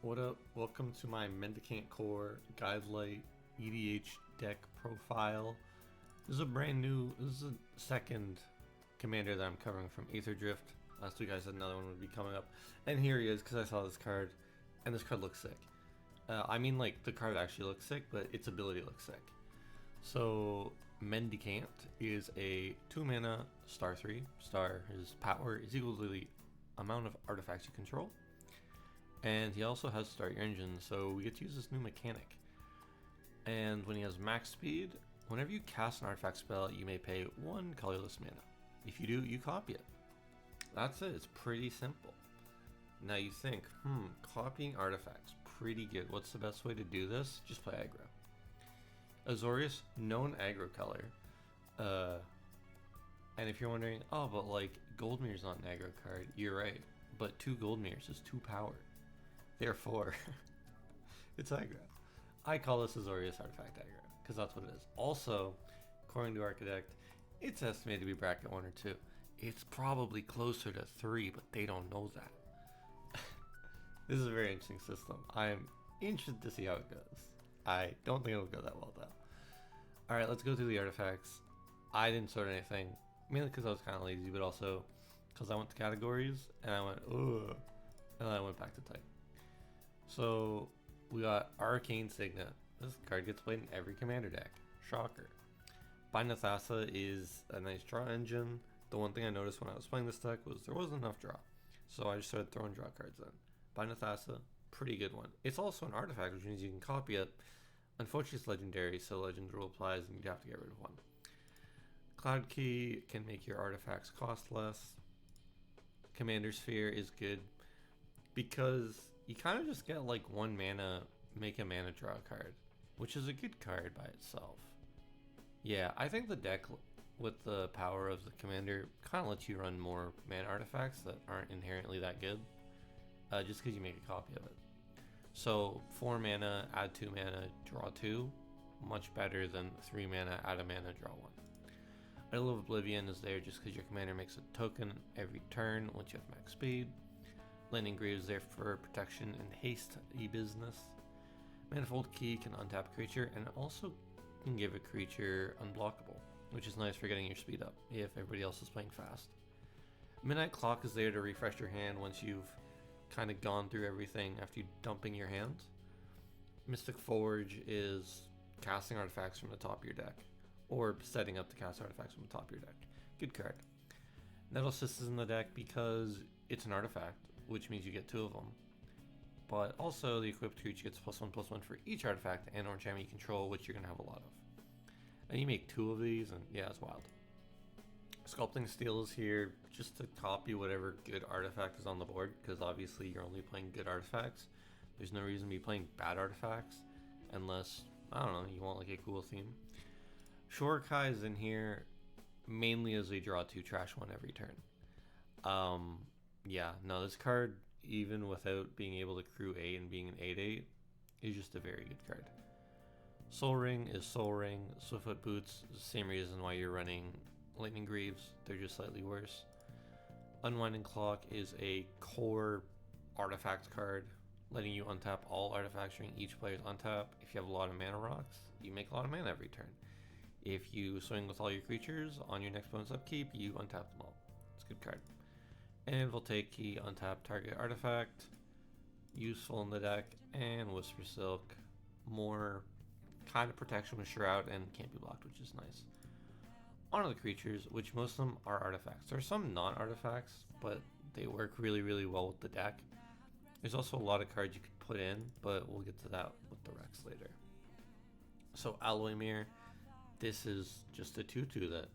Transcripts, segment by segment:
What up? Welcome to my Mendicant Core Guidelight EDH deck profile. This is a second commander that I'm covering from Aether Drift. Last week I said another one would be coming up. And here he is because I saw this card, and this card looks sick. Like, the card actually looks sick, but its ability looks sick. So, Mendicant is a 2-mana star 3. His power is equal to the amount of artifacts you control. And he also has Start Your Engine, so we get to use this new mechanic. And when he has max speed, whenever you cast an artifact spell, you may pay 1 colorless mana. If you do, you copy it. That's it, it's pretty simple. Now you think, copying artifacts, pretty good. What's the best way to do this? Just play aggro. Azorius, known aggro color. And if you're wondering, oh, but like, Goldmir's not an aggro card, you're right. But 2 Goldmirs is 2 power. Therefore, it's aggro. I call this Azorius Artifact aggro, because that's what it is. Also, according to Architect, it's estimated to be bracket 1 or 2. It's probably closer to 3, but they don't know that. This is a very interesting system. I'm interested to see how it goes. I don't think it'll go that well, though. Alright, let's go through the artifacts. I didn't sort anything, mainly because I was kind of lazy, but also because I went to categories, and I went, ugh, and then I went back to type. So, we got Arcane Signet. This card gets played in every commander deck. Shocker. Bind Thassa is a nice draw engine. The one thing I noticed when I was playing this deck was there wasn't enough draw. So I just started throwing draw cards in. Bind Thassa, pretty good one. It's also an artifact, which means you can copy it. Unfortunately, it's legendary, so legend rule applies and you'd have to get rid of one. Cloud Key can make your artifacts cost less. Commander Sphere is good because you kind of just get like 1 mana, make a mana draw card, which is a good card by itself. Yeah, I think the deck with the power of the commander kind of lets you run more mana artifacts that aren't inherently that good, just because you make a copy of it. So 4 mana, add 2 mana, draw 2, much better than 3 mana, add a mana, draw 1. Idol of Oblivion is there just because your commander makes a token every turn once you have max speed. Landing Grave is there for protection and haste business. Manifold Key can untap a creature and also can give a creature unblockable, which is nice for getting your speed up if everybody else is playing fast. Midnight Clock is there to refresh your hand once you've kind of gone through everything after you dumping your hand. Mystic Forge is casting artifacts from the top of your deck, or setting up to cast artifacts from the top of your deck. Good card. Nettle Cyst is in the deck because it's an artifact, which means you get 2 of them. But also, the equipped creature gets +1/+1 for each artifact and or enchantment you control, which you're going to have a lot of. And you make 2 of these, and yeah, it's wild. Sculpting Steel is here just to copy whatever good artifact is on the board, because obviously you're only playing good artifacts. There's no reason to be playing bad artifacts, unless, I don't know, you want like a cool theme. Shorekai is in here mainly as a draw 2 trash 1 every turn. Yeah, no, this card, even without being able to crew 8 and being an 8/8, is just a very good card. Soul Ring is Soul Ring. Swiftfoot Boots is the same reason why you're running Lightning Greaves, they're just slightly worse. Unwinding Clock is a core artifact card, letting you untap all artifacts during each player's untap. If you have a lot of mana rocks, you make a lot of mana every turn. If you swing with all your creatures on your next opponent's upkeep, you untap them all. It's a good card. And Voltaic Key, untap target artifact, useful in the deck. And Whisper Silk, more kind of protection with Shroud and can't be blocked, which is nice. On to the creatures, which most of them are artifacts. There are some non-artifacts, but they work really, really well with the deck. There's also a lot of cards you could put in, but we'll get to that with the Rex later. So Alloy Mirror, this is just a 2/2 that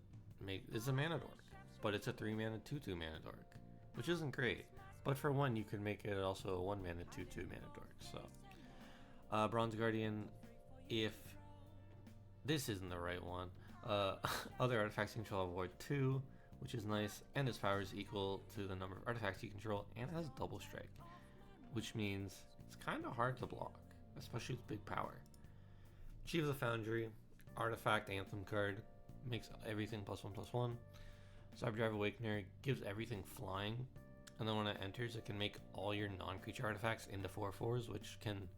it's a mana dork, but it's a 3 mana 2/2 mana dork, which isn't great. But for 1, you can make it also a 1 mana 2/2 mana dork. So Bronze Guardian, if this isn't the right one, other artifacts you control avoid 2, which is nice, and its power is equal to the number of artifacts you control, and it has double strike, which means it's kind of hard to block, especially with big power. Chief of the Foundry, artifact anthem card, makes everything +1/+1. Cyberdrive Awakener gives everything flying, and then when it enters, it can make all your non-creature artifacts into 4/4s, which can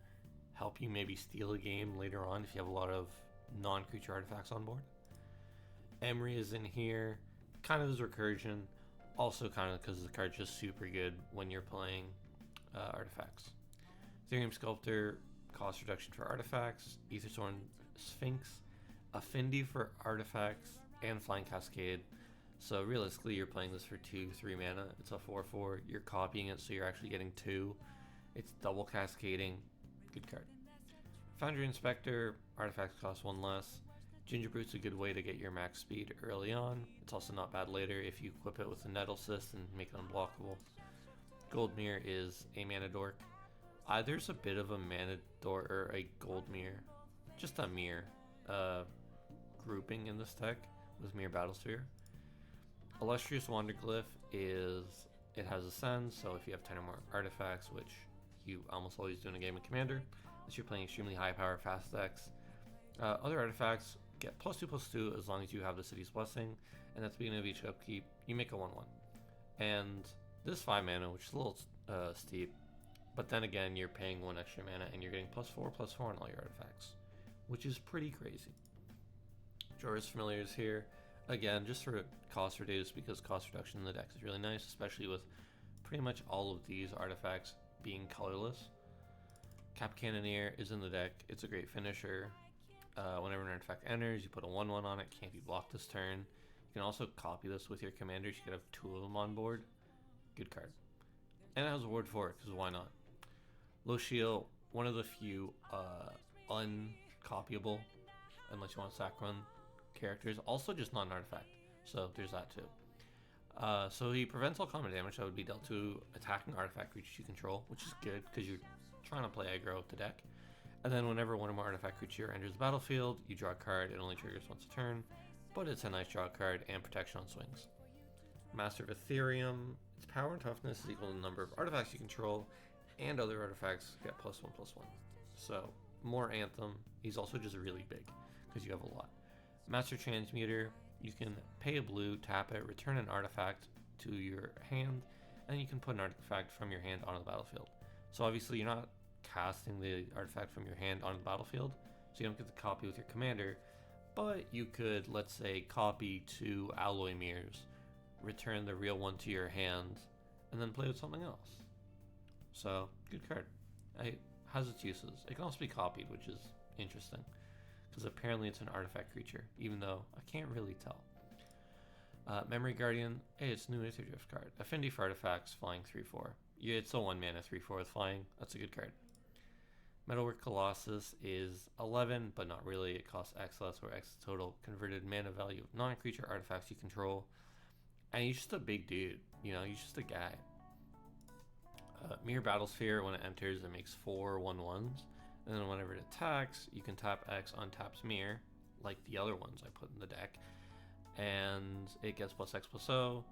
help you maybe steal a game later on if you have a lot of non-creature artifacts on board. Emery is in here, kind of as recursion, also kind of because the card's just super good when you're playing artifacts. Ethereum Sculptor, cost reduction for artifacts, Aethersworn Sphinx, Affinity for artifacts, and Flying Cascade. So realistically, you're playing this for 2-3 mana. It's a 4/4. You're copying it, so you're actually getting 2. It's double cascading. Good card. Foundry Inspector, artifacts cost 1 less. Gingerbread's a good way to get your max speed early on. It's also not bad later if you equip it with a Nettle Cyst and make it unblockable. Gold Mirror is a mana dork. There's a bit of a mana dork or a gold mirror, just a mirror grouping in this deck with Mirror Battlesphere. Illustrious Wanderglyph it has Ascend, so if you have 10 or more artifacts, which you almost always do in a game of Commander, unless you're playing extremely high power fast decks, other artifacts get +2/+2 as long as you have the City's Blessing, and at the beginning of each upkeep, you make a 1/1. And this 5 mana, which is a little steep, but then again, you're paying 1 extra mana and you're getting +4/+4 on all your artifacts, which is pretty crazy. Jorah's Familiar is here. Again, just for cost reduced, because cost reduction in the deck is really nice, especially with pretty much all of these artifacts being colorless. Cap Cannoneer is in the deck. It's a great finisher. Whenever an artifact enters, you put a 1/1 on it. Can't be blocked this turn. You can also copy this with your commanders. You could have 2 of them on board. Good card. And it has a word for it, because why not? Lochiel, one of the few uncopyable, unless you want to sack run characters, also just not an artifact, so there's that too. So he prevents all common damage that would be dealt to attacking artifact creatures you control, which is good because you're trying to play aggro with the deck. And then whenever one or more artifact creature enters the battlefield, you draw a card. It only triggers once a turn, but it's a nice draw card and protection on swings. Master of Ethereum, its power and toughness is equal to the number of artifacts you control, and other artifacts get +1/+1. So more Anthem. He's also just really big because you have a lot. Master Transmuter, you can pay a blue, tap it, return an artifact to your hand, and you can put an artifact from your hand onto the battlefield. So obviously you're not casting the artifact from your hand onto the battlefield, so you don't get the copy with your commander, but you could, let's say, copy 2 Alloy Mirrors, return the real one to your hand, and then play with something else. So, good card. It has its uses. It can also be copied, which is interesting, because apparently it's an artifact creature, even though I can't really tell. Memory Guardian, hey, it's a new Aether Drift card. Affinity for artifacts, flying 3/4. Yeah, it's a 1 mana 3/4 with flying. That's a good card. Metalwork Colossus is 11, but not really. It costs X less, or X total converted mana value of non-creature artifacts you control. And he's just a big dude, he's just a guy. Mirror Battlesphere, when it enters, it makes 4 1/1s. And then whenever it attacks, you can tap X, untaps Mirror, like the other ones I put in the deck. And it gets +X/+0,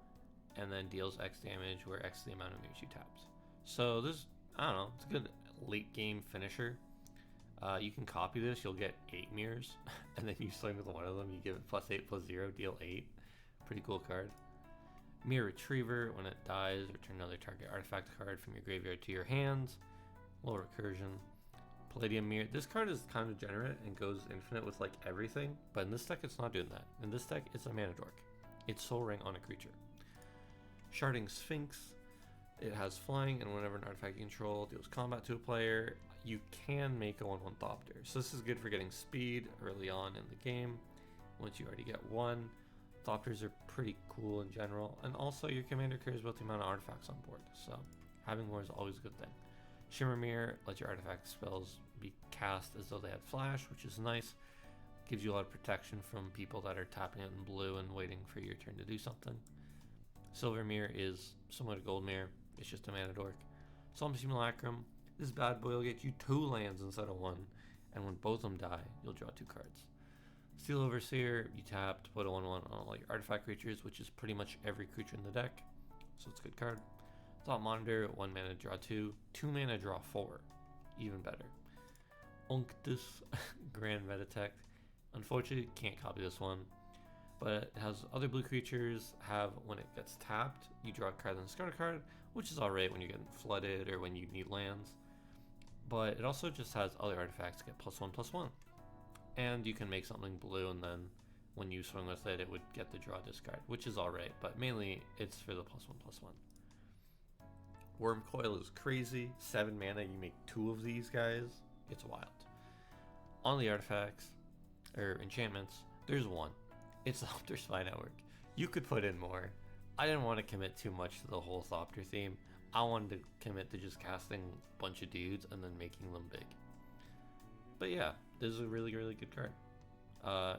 and then deals X damage, where X is the amount of mirrors you tapped. So this, I don't know, it's a good late game finisher. You can copy this, you'll get 8 mirrors, and then you swing with one of them, you give it +8/+0, deal 8. Pretty cool card. Mirror Retriever, when it dies, return another target artifact card from your graveyard to your hands. Low recursion. Palladium Mirror. This card is kind of degenerate and goes infinite with like everything, but in this deck it's not doing that. In this deck it's a mana dork. It's Soul Ring on a creature. Sharding Sphinx. It has flying, and whenever an artifact you control deals combat to a player, you can make a 1/1 Thopter. So this is good for getting speed early on in the game. Once you already get 1, Thopters are pretty cool in general, and also your commander cares about the amount of artifacts on board, so having more is always a good thing. Shimmer Mirror lets your artifact spells be cast as though they had flash, which is nice. Gives you a lot of protection from people that are tapping it in blue and waiting for your turn to do something. Silver Mirror is similar to Gold Mirror, it's just a mana dork. Solemn Simulacrum, this bad boy will get you 2 lands instead of 1, and when both of them die, you'll draw 2 cards. Steel Overseer, you tap to put a 1/1 on all your artifact creatures, which is pretty much every creature in the deck, so it's a good card. Thought Monitor, 1 mana draw 2, 2 mana draw 4, even better. Unctus Grand Metatech, unfortunately can't copy this one, but it has other blue creatures have, when it gets tapped, you draw a card and discard a card. which is alright when you're getting flooded or when you need lands. But it also just has other artifacts get +1/+1. And you can make something blue, and then when you swing with it, it would get the draw discard, which is alright, but mainly it's for the +1/+1. Worm Coil is crazy. 7 mana, you make 2 of these guys. It's wild. On the artifacts, or enchantments, there's one. It's the Thopter Spy Network. You could put in more. I didn't want to commit too much to the whole Thopter theme. I wanted to commit to just casting a bunch of dudes and then making them big. But yeah, this is a really, really good card.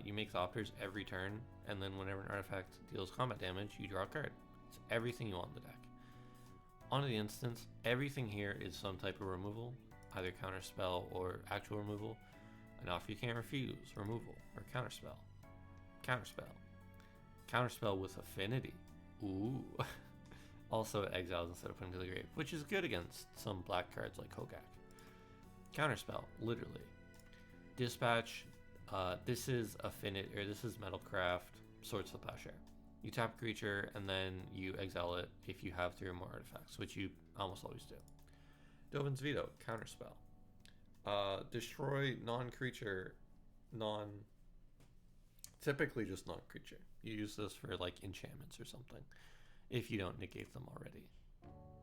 You make Thopters every turn, and then whenever an artifact deals combat damage, you draw a card. It's everything you want in the deck. On the instance, everything here is some type of removal, either counterspell or actual removal. An offer you can't refuse, removal, or counterspell. Counterspell. Counterspell with affinity. Ooh. Also it exiles instead of putting to the grave, which is good against some black cards like Hogak. Counterspell, literally. Dispatch, this is affinity, or this is Metalcraft, Swords to the Plowshare. You tap a creature and then you exile it if you have 3 or more artifacts, which you almost always do. Dovin's Veto, counterspell. Destroy non-creature, typically just non-creature. You use this for like enchantments or something, if you don't negate them already,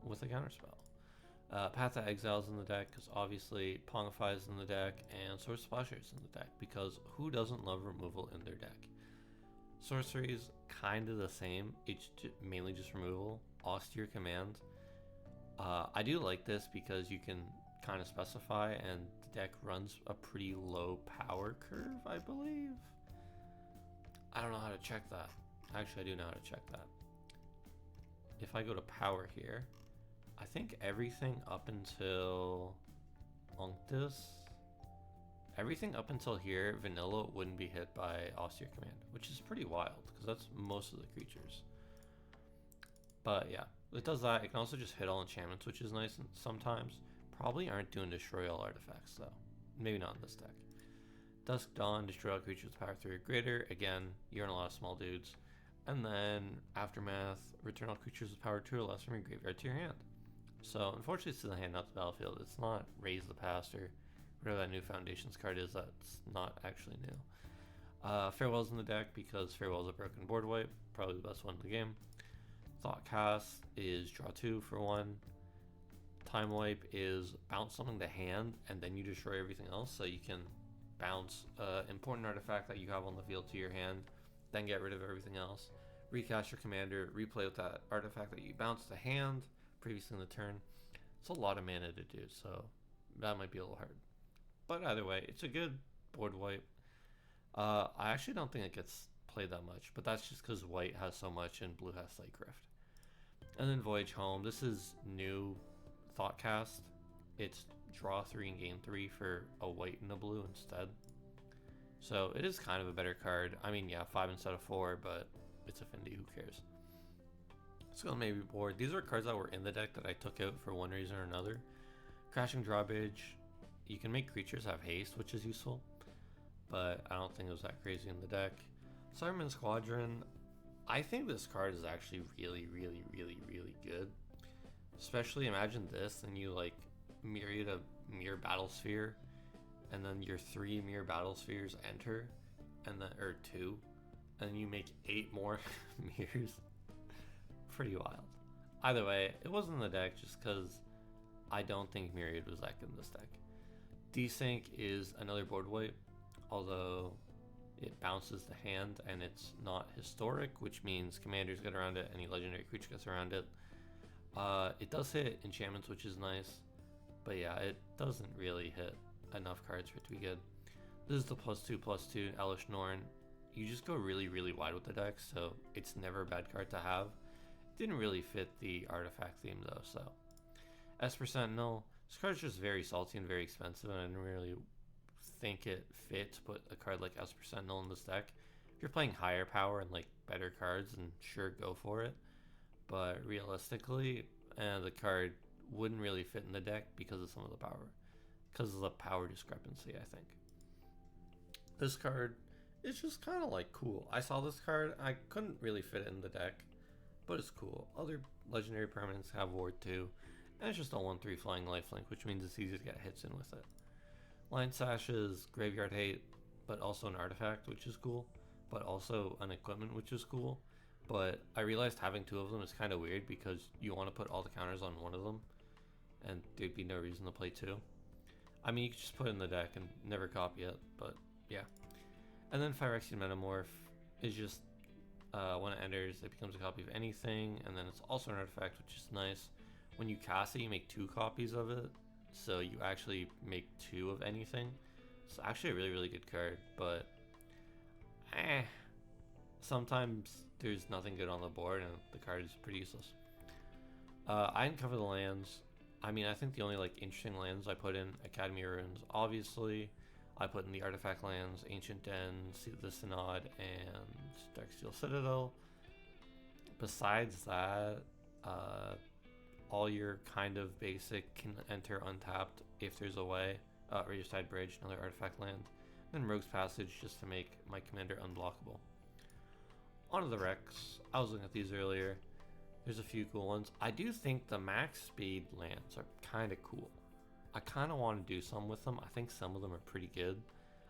with a counterspell. Path to Exile's in the deck, because obviously Pongify is in the deck, and Swords to Plowshare is in the deck, because who doesn't love removal in their deck? Sorcery is kind of the same, it's mainly just removal. Austere Command. I do like this because you can kind of specify, and the deck runs a pretty low power curve, I believe. I don't know how to check that. Actually, I do know how to check that. If I go to power here, I think everything up until Unctus, everything up until here, vanilla wouldn't be hit by Austere Command, which is pretty wild because that's most of the creatures. But yeah, it does that. It can also just hit all enchantments, which is nice sometimes. Probably aren't doing destroy all artifacts though. Maybe not in this deck. Dusk Dawn, destroy all creatures with power 3 or greater. Again, you're in a lot of small dudes. And then Aftermath, return all creatures with power 2 or less from your graveyard to your hand. So unfortunately it's to the hand, not the battlefield. It's not Raise the Past or whatever that new Foundations card is that's not actually new. Farewell's in the deck because Farewell's a broken board wipe, probably the best one in the game. Thought Cast is draw 2 for 1. Time Wipe is bounce something to hand and then you destroy everything else, so you can bounce important artifact that you have on the field to your hand, then get rid of everything else. Recast your commander, replay with that artifact that you bounced to hand previously in the turn. It's a lot of mana to do, so that might be a little hard. But either way, it's a good board wipe. I actually don't think it gets played that much, but that's just because white has so much and blue has Sightgrift. And then Voyage Home. This is new Thoughtcast. It's draw 3 and gain 3 for a white and a blue instead. So it is kind of a better card. I mean, yeah, 5 instead of 4, but it's Affinity, who cares? So maybe board. These are cards that were in the deck that I took out for one reason or another. Crashing Drawbridge. You can make creatures have haste, which is useful, but I don't think it was that crazy in the deck. Cyberman Squadron. I think this card is actually really, really, really, really good. Especially imagine this, and you like Myriad of Mirror Battlesphere, and then your 3 Mirror Battlespheres enter, and then, or 2, and then you make 8 more mirrors. Pretty wild. Either way, it wasn't in the deck just because I don't think Myriad was that good in this deck. Desync is another board wipe, although it bounces the hand and it's not historic, which means commanders get around it, any legendary creature gets around it. It does hit enchantments, which is nice, but yeah, it doesn't really hit enough cards for it to be good. This is the +2/+2 Elish Norn. You just go really, really wide with the deck, so it's never a bad card to have. Didn't really fit the artifact theme though, so. Esper Sentinel. This card's just very salty and very expensive, and I didn't really think it fit to put a card like Esper Sentinel in this deck. If you're playing higher power and like better cards, then sure, go for it. But realistically, the card wouldn't really fit in the deck because of some of the power. Because of the power discrepancy, I think. This card is just kind of like cool. I saw this card, I couldn't really fit it in the deck. but it's cool. Other legendary permanents have Ward 2, and it's just a 1/3 flying lifelink, which means it's easy to get hits in with it. Line Sash is graveyard hate, but also an artifact, which is cool, but also an equipment, which is cool. But I realized having two of them is kind of weird because you want to put all the counters on one of them, and there'd be no reason to play two. I mean, you could just put it in the deck and never copy it, but yeah. And then Phyrexian Metamorph is just, when it enters, it becomes a copy of anything, and then it's also an artifact, which is nice. When you cast it, you make 2 copies of it, so you actually make 2 of anything. It's actually a really, really good card, but sometimes there's nothing good on the board, and the card is pretty useless. I didn't cover the lands. I mean, I think the only like interesting lands I put in Academy Ruins, obviously. I put in the artifact lands, Ancient Den, the Synod, and Darksteel Citadel. Besides that, all your kind of basic can enter untapped if there's a way. Regicide Bridge, another artifact land. Then Rogue's Passage just to make my commander unblockable. On to the Rex. I was looking at these earlier. There's a few cool ones. I do think the max speed lands are kind of cool. I kind of want to do some with them. I think some of them are pretty good.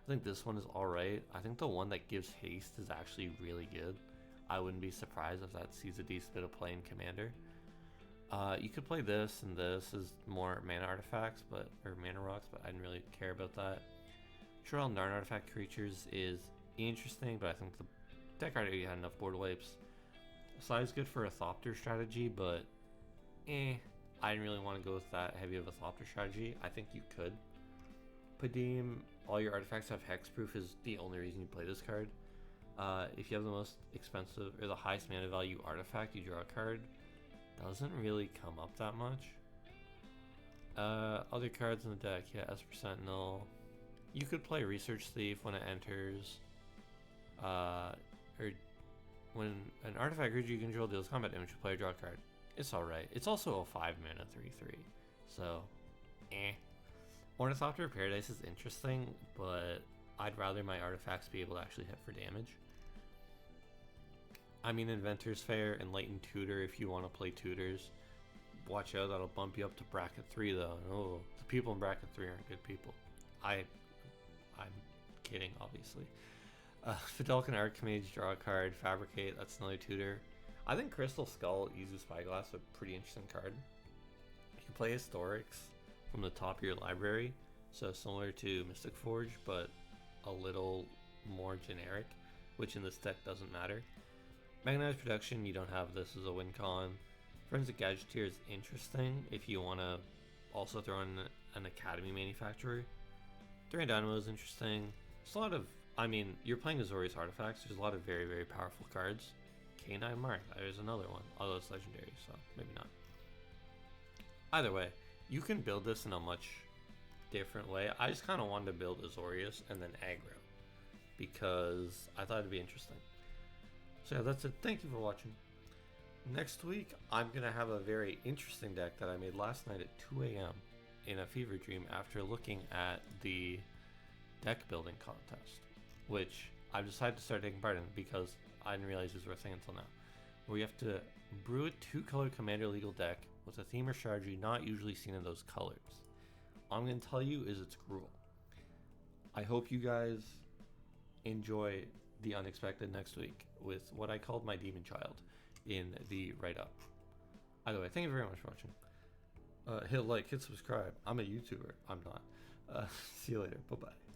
I think this one is alright. I think the one that gives haste is actually really good. I wouldn't be surprised if that sees a decent bit of play in Commander. You could play this and this as more mana artifacts, or mana rocks, but I didn't really care about that. Trell Narn artifact creatures is interesting, but I think the deck already had enough board wipes. Size good for a Thopter strategy, but I didn't really want to go with that heavy of a Thopter strategy. I think you could. Padim, all your artifacts have hexproof is the only reason you play this card. If you have the most expensive or the highest mana value artifact, you draw a card. Doesn't really come up that much. Other cards in the deck, yeah, Esper Sentinel. You could play Research Thief when it enters. Or when an artifact creature you control deals combat damage to player, draw a card. It's alright. It's also a 5 mana 3/3. So, Ornithopter of Paradise is interesting, but I'd rather my artifacts be able to actually hit for damage. I mean, Inventor's Fair, Enlightened Tutor if you want to play tutors. Watch out, that'll bump you up to bracket 3 though. Oh, the people in bracket 3 aren't good people. I'm kidding, obviously. Fidelkan Archmage, draw a card. Fabricate, that's another tutor. I think Crystal Skull, Izu Spyglass, a pretty interesting card. You can play Historics from the top of your library, so similar to Mystic Forge, but a little more generic, which in this deck doesn't matter. Mechanized Production, you don't have this as a win con. Forensic Gadgeteer is interesting if you want to also throw in an Academy Manufacturer. Thorian Dynamo is interesting. There's a lot of, I mean, you're playing Azorius Artifacts, there's a lot of very, very powerful cards. K9 Mark, there's another one, although it's legendary, so maybe not. Either way, you can build this in a much different way. I just kind of wanted to build Azorius and then aggro, because I thought it'd be interesting. So yeah, that's it. Thank you for watching. Next week, I'm going to have a very interesting deck that I made last night at 2 a.m. in a fever dream after looking at the deck building contest, which I've decided to start taking part in because I didn't realize it was a thing until now. Where you have to brew a 2-color Commander legal deck with a theme or strategy not usually seen in those colors. All I'm going to tell you is it's cruel. I hope you guys enjoy the unexpected next week with what I called my demon child in the write-up. Either way, thank you very much for watching. Hit like, hit subscribe. I'm a YouTuber. I'm not. See you later. Bye-bye.